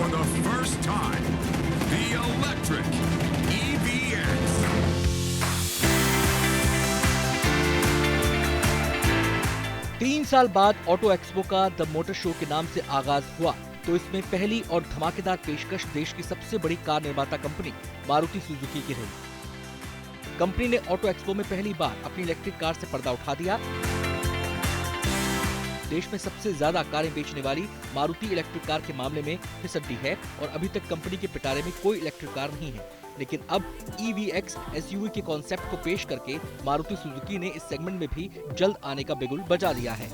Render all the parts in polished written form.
for the first time, the electric EVX. 3 साल बाद auto expo का द मोटर शो के नाम से आगाज हुआ तो इसमें पहली और धमाकेदार पेशकश देश की सबसे बड़ी कार निर्माता कंपनी मारुति सुजुकी की रही। कंपनी ने ऑटो एक्सपो में पहली बार अपनी इलेक्ट्रिक कार से पर्दा उठा दिया। देश में सबसे ज्यादा कारें बेचने वाली मारुति इलेक्ट्रिक कार के मामले में फिसड्डी है और अभी तक कंपनी के पिटारे में कोई इलेक्ट्रिक कार नहीं है। लेकिन अब EVX SUV के कॉन्सेप्ट को पेश करके मारुति सुजुकी ने इस सेगमेंट में भी जल्द आने का बिगुल बजा दिया है।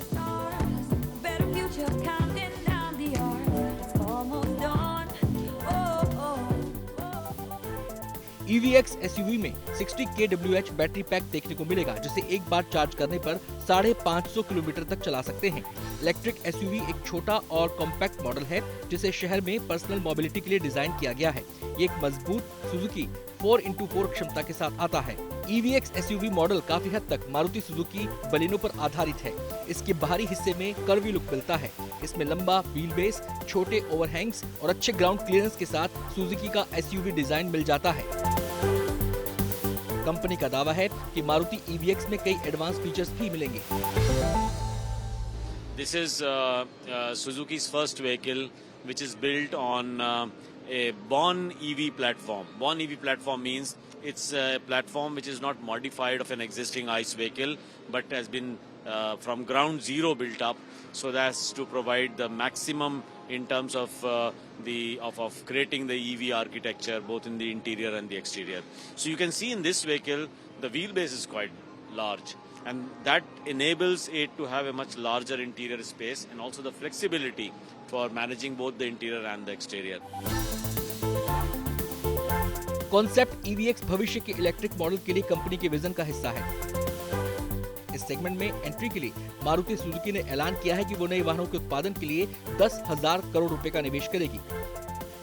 EVX SUV में 60 kWh बैटरी पैक देखने को मिलेगा, जिसे एक बार चार्ज करने पर 550 किलोमीटर तक चला सकते हैं। इलेक्ट्रिक SUV एक छोटा और कॉम्पैक्ट मॉडल है जिसे शहर में पर्सनल मोबिलिटी के लिए डिजाइन किया गया है। ये एक मजबूत सुजुकी 4x4 क्षमता के साथ आता है। EVX SUV मॉडल काफी हद तक मारुति सुजुकी बलिनो पर आधारित है। इसके बाहरी हिस्से में कर्वी लुक मिलता है। इसमें लंबा व्हील बेस, छोटे ओवरहैंग्स और अच्छे ग्राउंड क्लियरेंस के साथ सुजुकी का SUV डिजाइन मिल जाता है। कंपनी का दावा है कि मारुति EVX में कई एडवांस फीचर्स भी मिलेंगे। This is Suzuki's first vehicle which is built on a born EV platform. Born EV platform means it's a platform which is not modified of an existing ICE vehicle but has been from ground zero built up so that's to provide the maximum in terms of creating the EV architecture both in the interior and the exterior. So you can see in this vehicle the wheelbase is quite large and that enables it to have a much larger interior space and also the flexibility for managing both the interior and the exterior. Concept EVX भविष्य के electric model के लिए company के vision का हिस्सा है। इस segment में एंट्री के लिए मारुति सुजुकी ने ऐलान किया है कि वो नए वाहनों के उत्पादन के लिए 10,000 करोड़ रुपए का निवेश करेगी।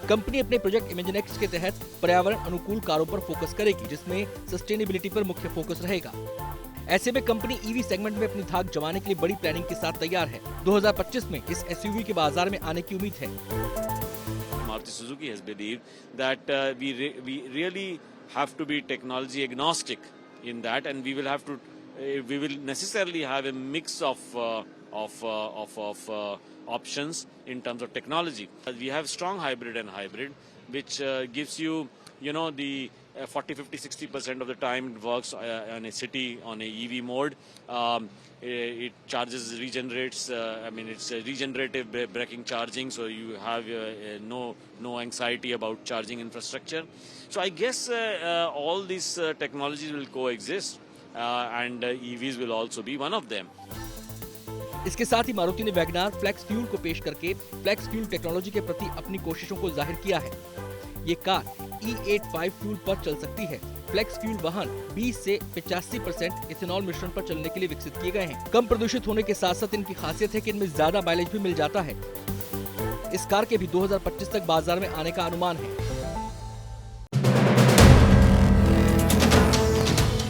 कंपनी अपने प्रोजेक्ट इमेजिनेक्स के तहत पर्यावरण अनुकूल कारों पर फोकस करेगी, जिसमें सस्टेनेबिलिटी पर मुख्य फोकस रहेगा। ऐसे में कंपनी EV सेगमेंट में अपनी धाक जमाने के लिए बड़ी प्लानिंग के साथ तैयार है। 2025 में इस SUV के बाजार में आने की उम्मीद है। Maruti Suzuki has believed that we really have to be technology agnostic in that, and we will necessarily have a mix of options in terms of technology. We have strong hybrid and hybrid, which gives you, the 40, 50, 60% of the time it works on a city on a EV mode. It charges, regenerates. It's a regenerative braking charging, so you have no anxiety about charging infrastructure. So I guess all these technologies will coexist, and EVs will also be one of them. इसके साथ ही मारुति ने WagonR flex fuel को पेश करके flex fuel technology के प्रति अपनी कोशिशों को जाहिर किया है। ये कार E85 फ्यूल पर चल सकती है। फ्लेक्स फ्यूल वाहन 20 से 85% इथेनॉल मिश्रण पर चलने के लिए विकसित किए गए हैं। कम प्रदूषित होने के साथ साथ इनकी खासियत है कि इनमें ज्यादा माइलेज भी मिल जाता है। इस कार के भी 2025 तक बाजार में आने का अनुमान है।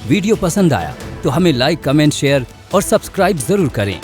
वीडियो पसंद आया तो हमें लाइक, कमेंट, शेयर और सब्सक्राइब जरूर करें।